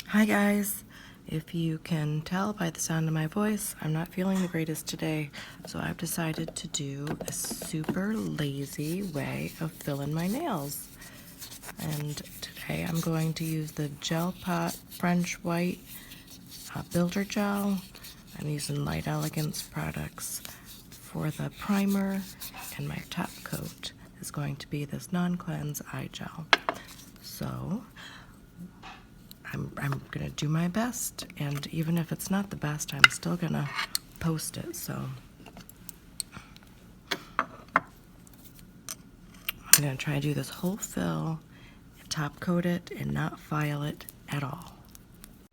Hi guys! If you can tell by the sound of my voice, I'm not feeling the greatest today, so I've decided to do a super lazy way of filling my nails. And today I'm going to use the Gel Pot French White Builder Gel. I'm using Light Elegance products for the primer, and my top coat is going to be this non-cleanse eye gel. So I'm gonna do my best, and even if it's not the best, I'm still gonna post it. So I'm gonna try to do this whole fill, top coat it, and not file it at all.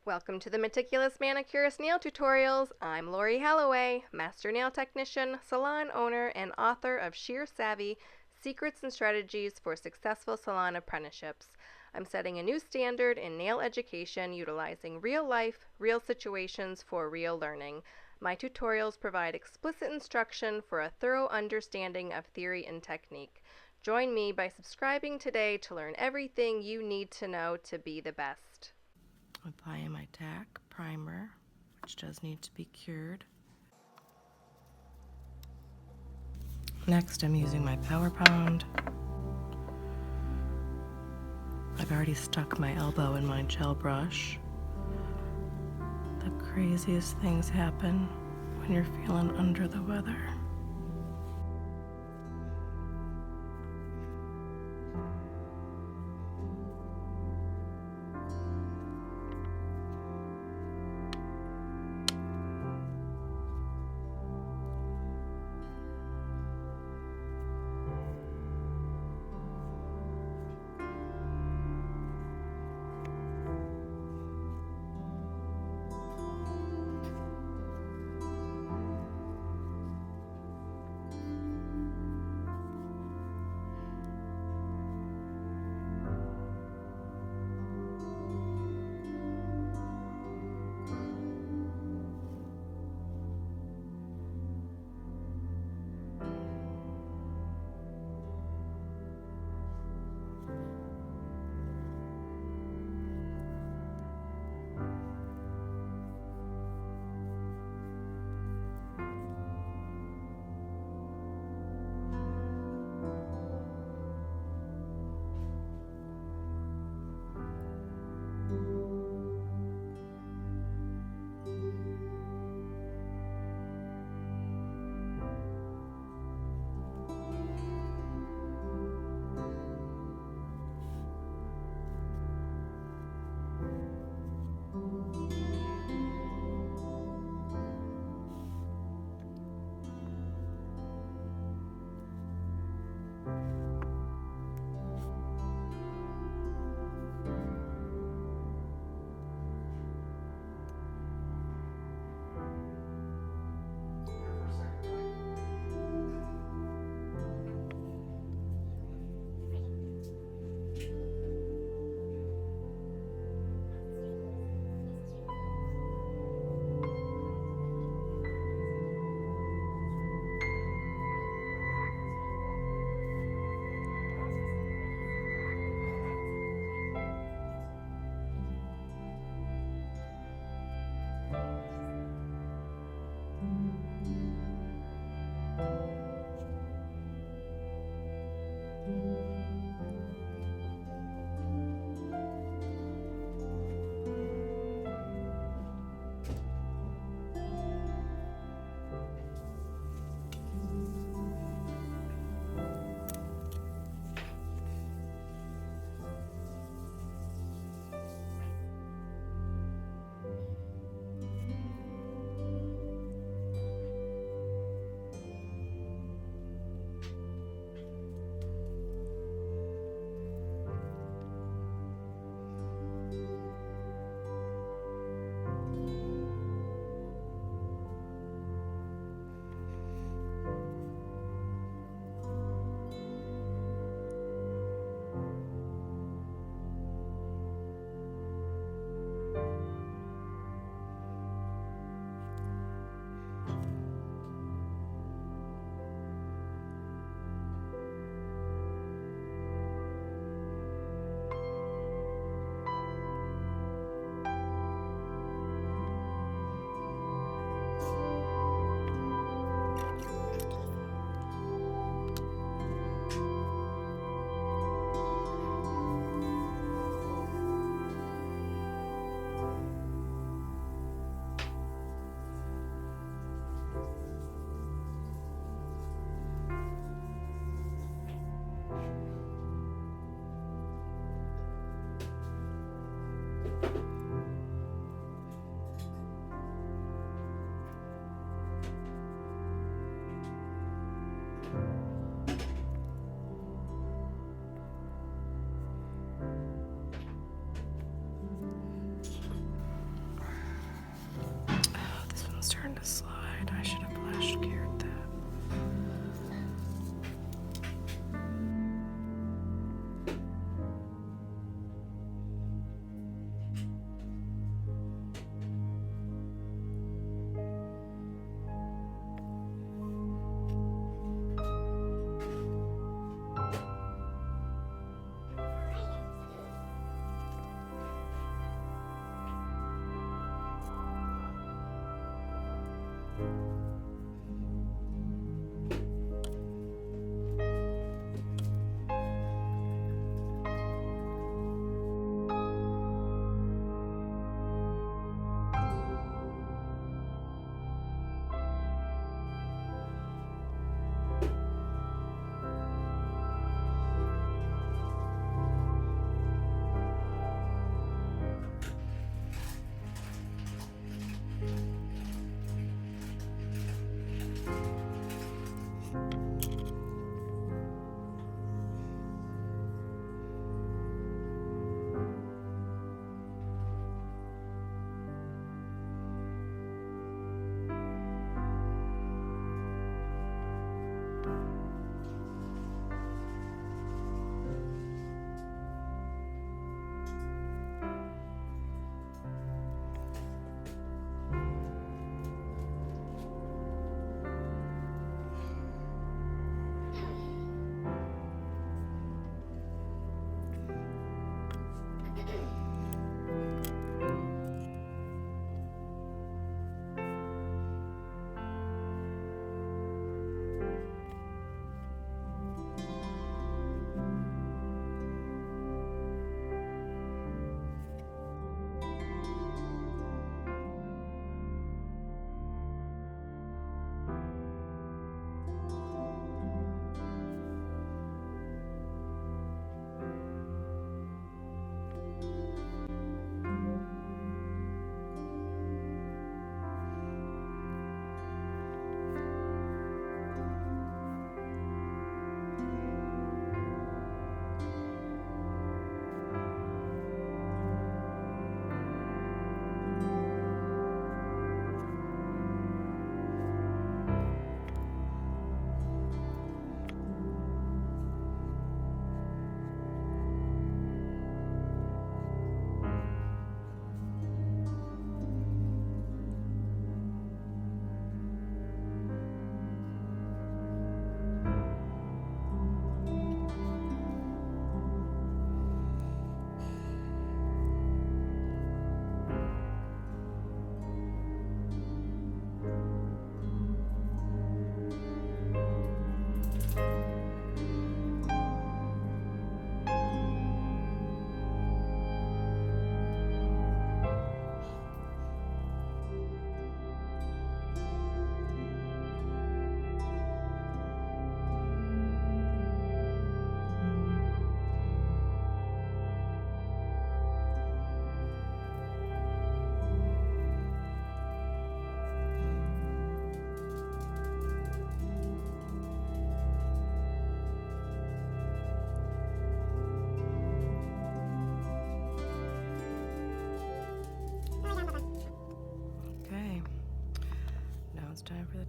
Welcome to the Meticulous Manicurist Nail Tutorials. I'm Lori Halloway, Master Nail Technician, Salon owner, and author of Sheer Savvy, Secrets and Strategies for Successful Salon Apprenticeships. I'm setting a new standard in nail education utilizing real life, real situations for real learning. My tutorials provide explicit instruction for a thorough understanding of theory and technique. Join me by subscribing today to learn everything you need to know to be the best. Applying my tack primer, which does need to be cured. Next, I'm using my Power Pound. I've already stuck my elbow in my gel brush. The craziest things happen when you're feeling under the weather.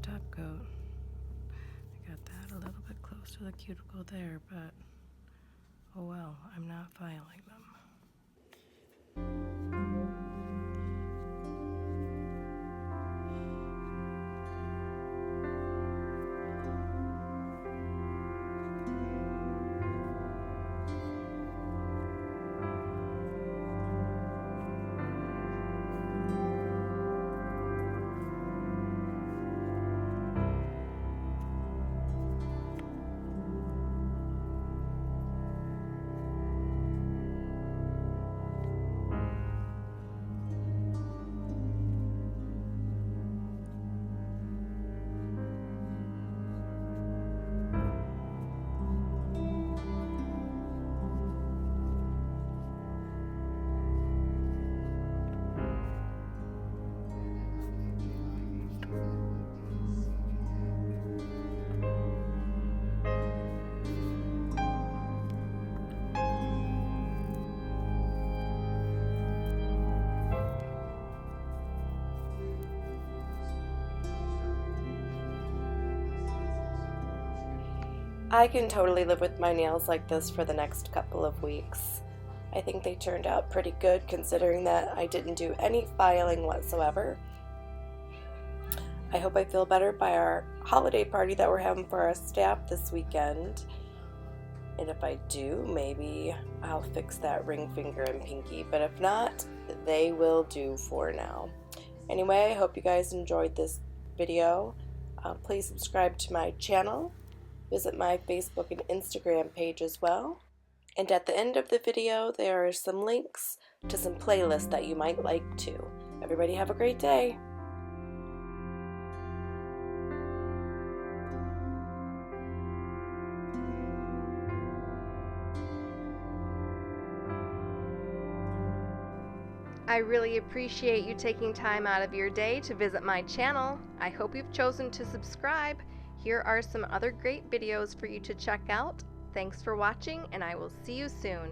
the top coat. I got that a little bit close to the cuticle there, but oh well, I'm not filing them. I can totally live with my nails like this for the next couple of weeks. I think they turned out pretty good considering that I didn't do any filing whatsoever. I hope I feel better by our holiday party that we're having for our staff this weekend. And if I do, maybe I'll fix that ring finger and pinky. But if not, they will do for now. Anyway, I hope you guys enjoyed this video. Please subscribe to my channel. Visit my Facebook and Instagram page as well. And at the end of the video, there are some links to some playlists that you might like too. Everybody have a great day. I really appreciate you taking time out of your day to visit my channel. I hope you've chosen to subscribe. Here are some other great videos for you to check out. Thanks for watching, and I will see you soon.